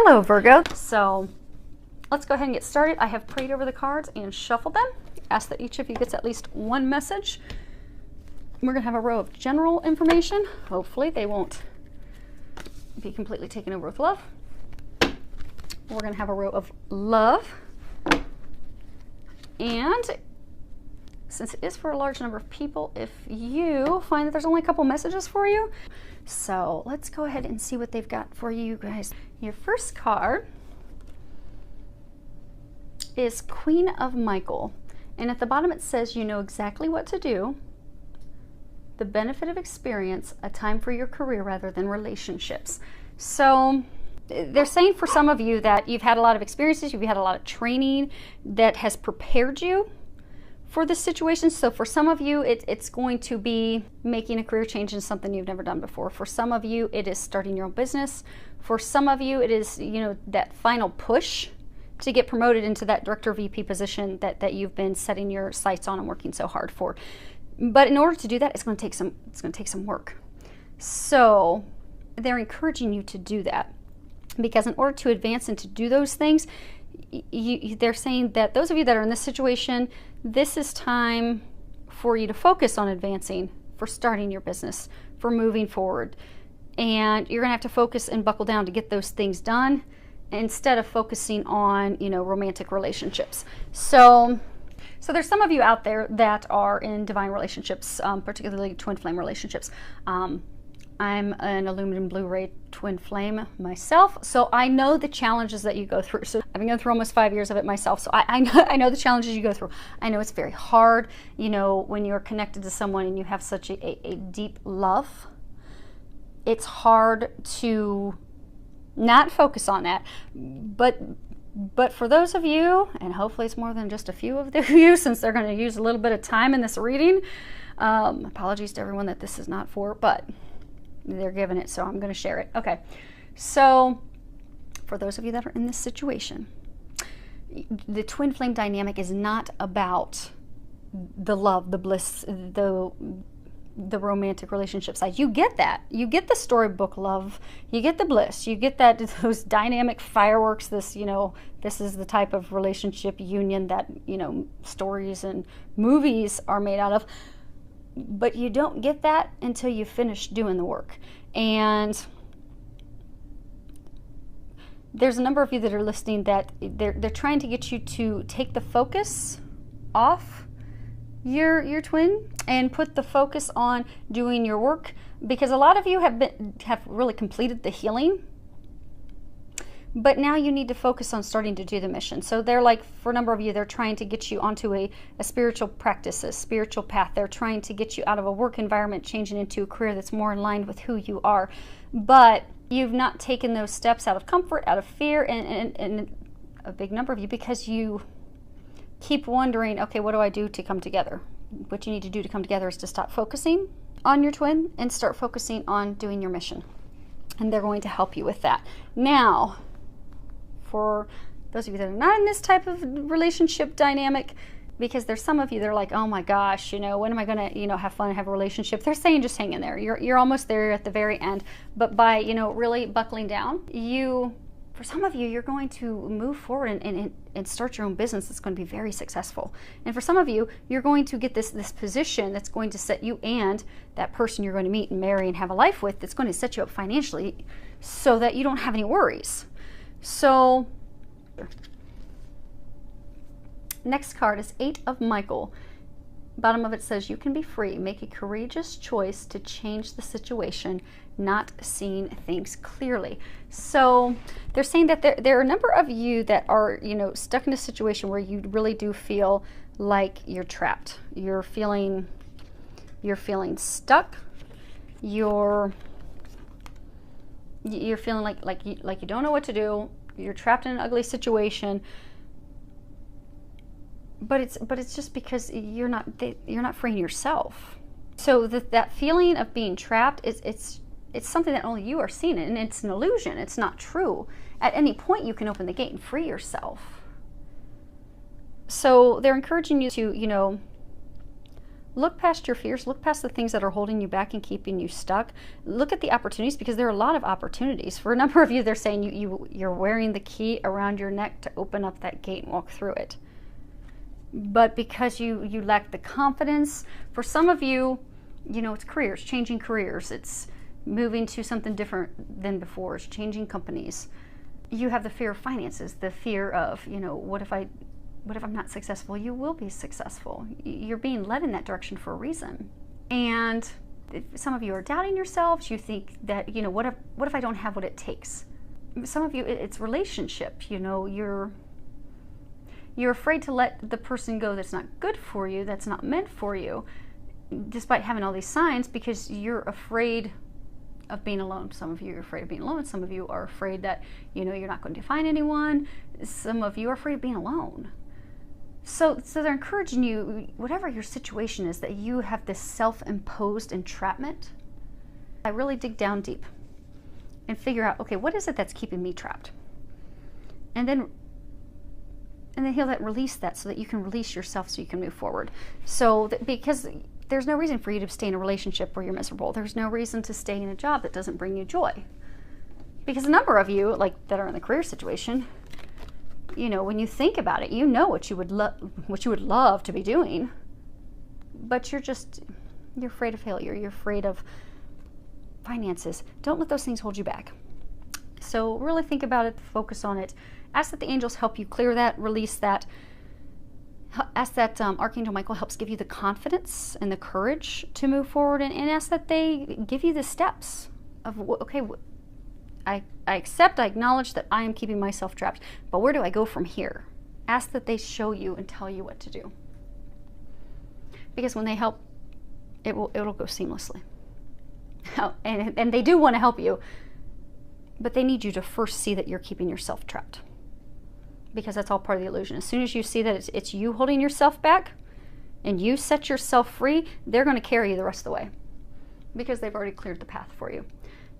Hello, Virgo. So let's go ahead and get started. I have prayed over the cards and shuffled them. Ask that each of you gets at least one message. We're going to have a row of general information. Hopefully they won't be completely taken over with love. We're going to have a row of love. And since it is for a large number of people, if you find that there's only a couple messages for you, so let's go ahead and see what they've got for you guys. Your first card is Queen of Michael. And at the bottom it says, you know exactly what to do. The benefit of experience, a time for your career rather than relationships. So they're saying for some of you that you've had a lot of experiences, you've had a lot of training that has prepared you for this situation. So for some of you, it's going to be making a career change in something you've never done before. For some of you, it is starting your own business. For some of you, it is, you know, that final push to get promoted into that director VP position that you've been setting your sights on and working so hard for. But in order to do that, it's going to take some work. So they're encouraging you to do that, because in order to advance and to do those things, they're saying that those of you that are in this situation, this is time for you to focus on advancing, for starting your business, for moving forward. And you're going to have to focus and buckle down to get those things done instead of focusing on, you know, romantic relationships. So there's some of you out there that are in divine relationships, particularly twin flame relationships. I'm an aluminum Blu-ray twin flame myself, so I know the challenges that you go through. So I've been going through almost 5 years of it myself, so I know the challenges you go through. I know it's very hard, you know, when you're connected to someone and you have such a deep love. It's hard to not focus on that, but for those of you, and hopefully it's more than just a few of you, since they're going to use a little bit of time in this reading, apologies to everyone that this is not for, but they're giving it, so I'm going to share it. Okay, so for those of you that are in this situation, the twin flame dynamic is not about the love, the bliss, the romantic relationship side. You get that. You get the storybook love. You get the bliss. You get that, those dynamic fireworks. This, you know, this is the type of relationship union that, you know, stories and movies are made out of. But you don't get that until you finish doing the work. And there's a number of you that are listening that they're trying to get you to take the focus off your twin and put the focus on doing your work, because a lot of you have really completed the healing. But now you need to focus on starting to do the mission. So they're like, for a number of you, they're trying to get you onto a spiritual practice, a spiritual path. They're trying to get you out of a work environment, changing into a career that's more in line with who you are. But you've not taken those steps out of comfort, out of fear, and a big number of you, because you keep wondering, okay, what do I do to come together? What you need to do to come together is to stop focusing on your twin and start focusing on doing your mission. And they're going to help you with that. Now, for those of you that are not in this type of relationship dynamic, because there's some of you that are like, oh my gosh, you know, when am I going to, you know, have fun and have a relationship? They're saying just hang in there. You're almost there at the very end. But by, you know, really buckling down, for some of you, you're going to move forward and start your own business that's going to be very successful. And for some of you, you're going to get this position that's going to set you and that person you're going to meet and marry and have a life with, that's going to set you up financially so that you don't have any worries. So next card is 8 of Michael. Bottom of it says, you can be free. Make a courageous choice to change the situation, not seeing things clearly. So they're saying that there are a number of you that are, you know, stuck in a situation where you really do feel like you're trapped. You're feeling stuck. You're feeling like you don't know what to do. You're trapped in an ugly situation. But it's just because you're not freeing yourself. So that feeling of being trapped it's something that only you are seeing, and it's an illusion. It's not true. At any point you can open the gate and free yourself. So they're encouraging you to, you know, Look past your fears, look past the things that are holding you back and keeping you stuck. Look at the opportunities, because there are a lot of opportunities. For a number of you, they're saying you're wearing the key around your neck to open up that gate and walk through it. But because you lack the confidence, for some of you, it's careers, changing careers. It's moving to something different than before. It's changing companies. You have the fear of finances, the fear of, what if I'm not successful? You will be successful. You're being led in that direction for a reason. And some of you are doubting yourselves. You think that, what if I don't have what it takes? Some of you, it's relationship. You're afraid to let the person go that's not good for you, that's not meant for you, despite having all these signs, because you're afraid of being alone. Some of you are afraid of being alone. Some of you are afraid that, you're not going to find anyone. Some of you are afraid of being alone. So they're encouraging you, whatever your situation is, that you have this self-imposed entrapment. I really dig down deep and figure out, okay, what is it that's keeping me trapped? And then he'll release that so that you can release yourself so you can move forward. So because there's no reason for you to stay in a relationship where you're miserable. There's no reason to stay in a job that doesn't bring you joy. Because a number of you, that are in the career situation, when you think about it, what you would love to be doing, but you're afraid of failure. You're afraid of finances. Don't let those things hold you back. So really think about it, focus on it. Ask that the angels help you clear that, release that. Ask that Archangel Michael helps give you the confidence and the courage to move forward, and ask that they give you the steps of, okay, I accept, I acknowledge that I am keeping myself trapped, but where do I go from here? Ask that they show you and tell you what to do. Because when they help, it'll go seamlessly. And they do want to help you, but they need you to first see that you're keeping yourself trapped. Because that's all part of the illusion. As soon as you see that it's you holding yourself back and you set yourself free, they're going to carry you the rest of the way, because they've already cleared the path for you.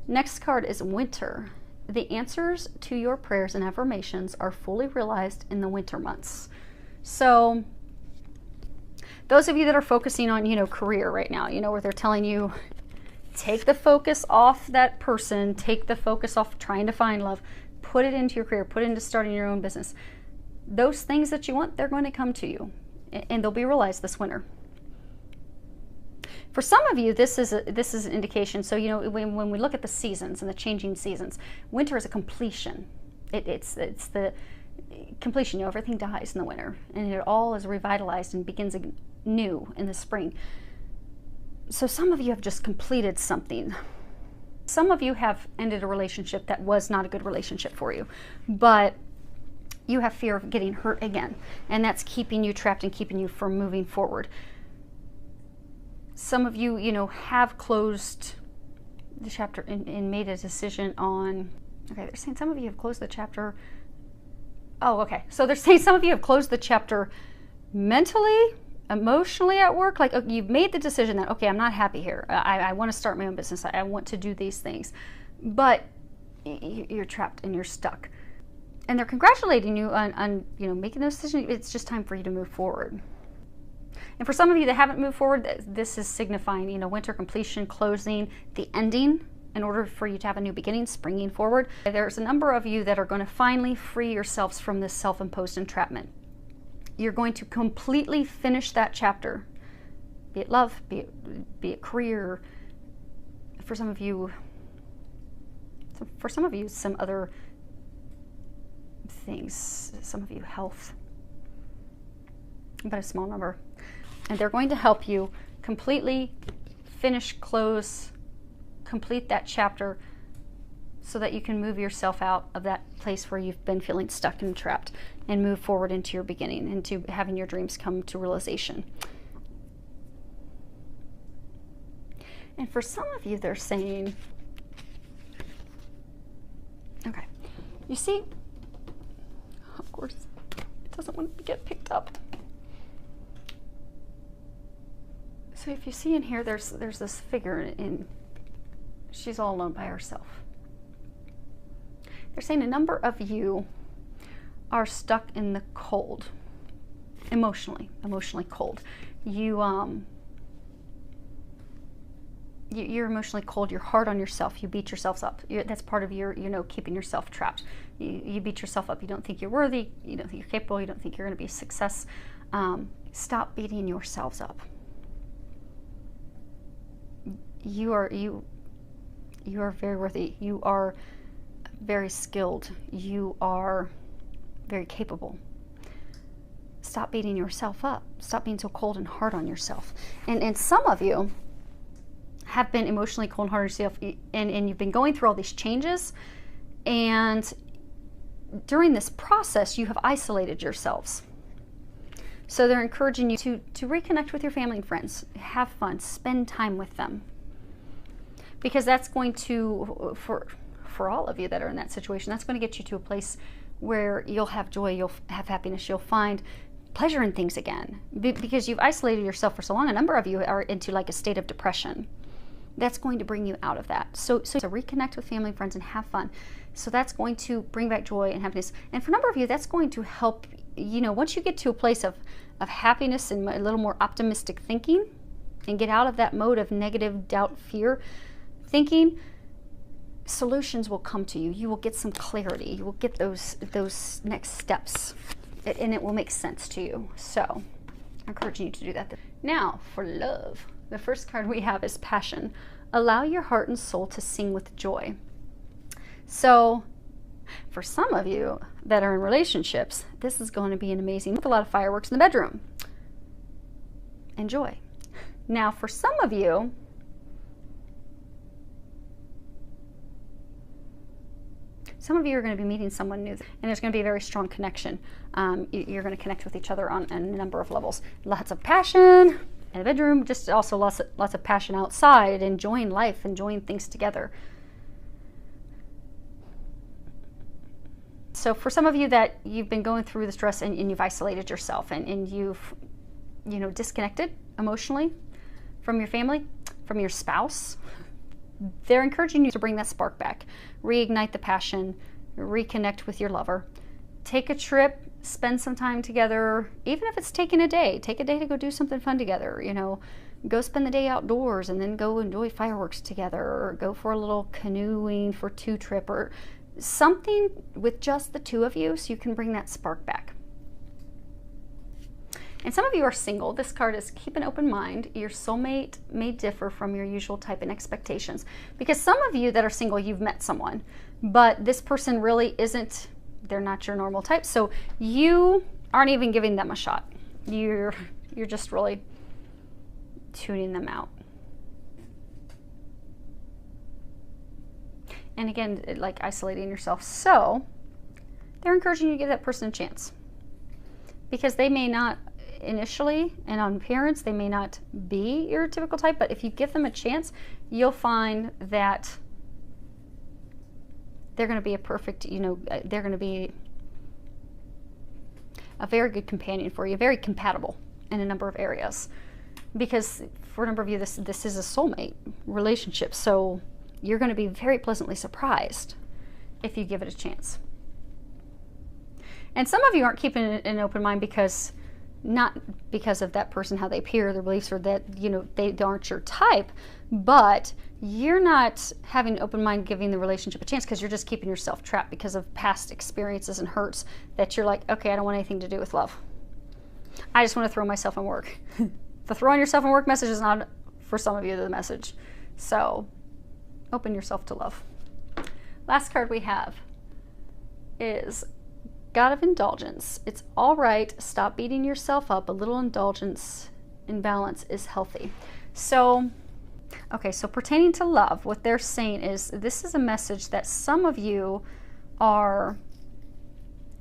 Next card is Winter. The answers to your prayers and affirmations are fully realized in the winter months. So those of you that are focusing on, career right now, where they're telling you, take the focus off that person, take the focus off trying to find love, put it into your career, put it into starting your own business. Those things that you want, they're going to come to you, and they'll be realized this winter. For some of you, this is an indication. So, when we look at the seasons and the changing seasons, winter is a completion. It's the completion. Everything dies in the winter, and it all is revitalized and begins anew in the spring. So some of you have just completed something. Some of you have ended a relationship that was not a good relationship for you, but you have fear of getting hurt again, and that's keeping you trapped and keeping you from moving forward. Some of you, have closed the chapter and made a decision on, okay, they're saying some of you have closed the chapter. Oh, okay. So they're saying some of you have closed the chapter mentally, emotionally at work. You've made the decision that, okay, I'm not happy here. I want to start my own business. I want to do these things. But you're trapped and you're stuck. And they're congratulating you on making those decisions. It's just time for you to move forward. And for some of you that haven't moved forward, this is signifying, winter completion, closing, the ending, in order for you to have a new beginning, springing forward. There's a number of you that are going to finally free yourselves from this self-imposed entrapment. You're going to completely finish that chapter, be it love, be it career. For some of you, some other things. Some of you, health, but a small number. And they're going to help you completely finish, close, complete that chapter so that you can move yourself out of that place where you've been feeling stuck and trapped and move forward into your beginning, into having your dreams come to realization. And for some of you, they're saying, okay, you see, of course, it doesn't want to get picked up. So if you see in here, there's this figure, and she's all alone by herself. They're saying a number of you are stuck in the cold, emotionally cold. You you're emotionally cold, you're hard on yourself, you beat yourselves up. That's part of your, keeping yourself trapped. You beat yourself up, you don't think you're worthy, you don't think you're capable, you don't think you're going to be a success. Stop beating yourselves up. You are very worthy. You are very skilled. You are very capable. Stop beating yourself up. Stop being so cold and hard on yourself. And some of you have been emotionally cold and hard on yourself, and you've been going through all these changes, and during this process you have isolated yourselves. So they're encouraging you to reconnect with your family and friends. Have fun. Spend time with them. Because that's going to, for all of you that are in that situation, that's going to get you to a place where you'll have joy, you'll have happiness, you'll find pleasure in things again. Because you've isolated yourself for so long, a number of you are into like a state of depression. That's going to bring you out of that. So reconnect with family and friends and have fun. So that's going to bring back joy and happiness. And for a number of you, that's going to help, once you get to a place of happiness and a little more optimistic thinking, and get out of that mode of negative, doubt, fear thinking, solutions will come to you. You will get some clarity. You will get those next steps, and it will make sense to you. So I'm encouraging you to do that. Now for love, the first card we have is passion. Allow your heart and soul to sing with joy. So for some of you that are in relationships, this is going to be an amazing, with a lot of fireworks in the bedroom. Enjoy. Now for some of you, are going to be meeting someone new, and there's going to be a very strong connection. You're going to connect with each other on a number of levels. Lots of passion in the bedroom, just also lots of passion outside, enjoying life, enjoying things together. So for some of you that you've been going through the stress and you've isolated yourself and you've, disconnected emotionally from your family, from your spouse, they're encouraging you to bring that spark back, reignite the passion, reconnect with your lover, take a trip, spend some time together, even if it's taking a day. Take a day to go do something fun together, go spend the day outdoors and then go enjoy fireworks together, or go for a little canoeing for two trip, or something with just the two of you so you can bring that spark back. And some of you are single. This card is keep an open mind. Your soulmate may differ from your usual type and expectations. Because some of you that are single, you've met someone, but this person really isn't, they're not your normal type. So you aren't even giving them a shot. You're just really tuning them out. And again, like isolating yourself. So they're encouraging you to give that person a chance. Because they may not, initially, and on appearance, they may not be your typical type, but if you give them a chance, you'll find that they're going to be a perfect, they're going to be a very good companion for you, very compatible in a number of areas. Because for a number of you, this is a soulmate relationship, so you're going to be very pleasantly surprised if you give it a chance. And some of you aren't keeping an open mind not because of that person, how they appear, their beliefs, or that, they aren't your type, but you're not having an open mind giving the relationship a chance because you're just keeping yourself trapped because of past experiences and hurts that you're like, okay, I don't want anything to do with love. I just want to throw myself in work. The throwing yourself in work message is not, for some of you, the message. So open yourself to love. Last card we have is God of Indulgence. It's all right. Stop beating yourself up. A little indulgence in balance is healthy. So, okay, so pertaining to love, what they're saying is this is a message that some of you are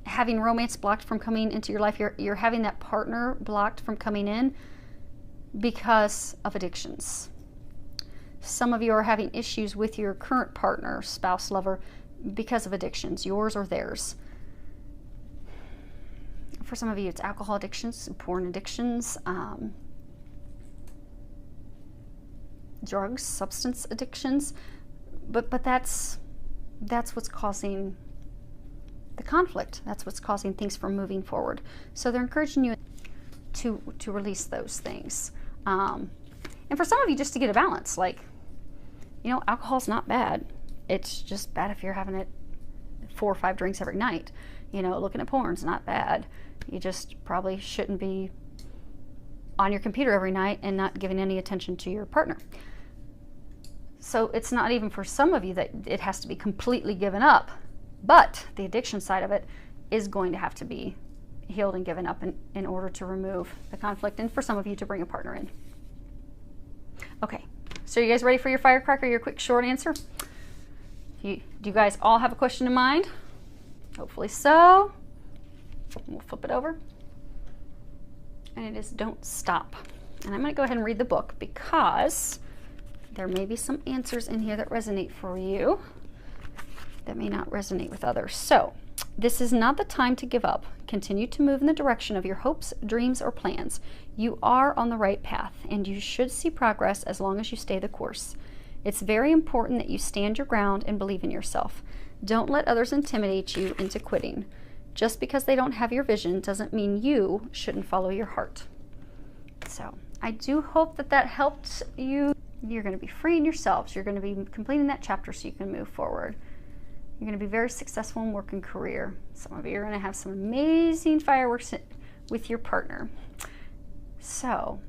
having romance blocked from coming into your life. You're having that partner blocked from coming in because of addictions. Some of you are having issues with your current partner, spouse, lover, because of addictions, yours or theirs. For some of you, it's alcohol addictions, porn addictions, drugs, substance addictions. But that's what's causing the conflict. That's what's causing things from moving forward. So they're encouraging you to release those things. And for some of you, just to get a balance, like You know, alcohol's not bad. It's just bad if you're having it 4 or 5 drinks every night. You know, looking at porn's not bad. You just probably shouldn't be on your computer every night and not giving any attention to your partner. So it's not even for some of you that it has to be completely given up, but the addiction side of it is going to have to be healed and given up in order to remove the conflict, and for some of you to bring a partner in. Okay, so you guys ready for your firecracker, your quick short answer? Do you guys all have a question in mind? Hopefully so. We'll flip it over. And it is don't stop. And I'm going to go ahead and read the book because there may be some answers in here that resonate for you that may not resonate with others. So, this is not the time to give up. Continue to move in the direction of your hopes, dreams, or plans. You are on the right path, and you should see progress as long as you stay the course. It's very important that you stand your ground and believe in yourself. Don't let others intimidate you into quitting. Just because they don't have your vision doesn't mean you shouldn't follow your heart. So, I do hope that that helped you. You're going to be freeing yourselves. You're going to be completing that chapter so you can move forward. You're going to be very successful in work and career. Some of you are going to have some amazing fireworks with your partner. So,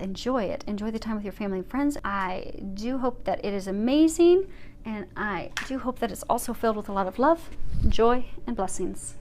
enjoy it. Enjoy the time with your family and friends. I do hope that it is amazing, and I do hope that it's also filled with a lot of love, joy, and blessings.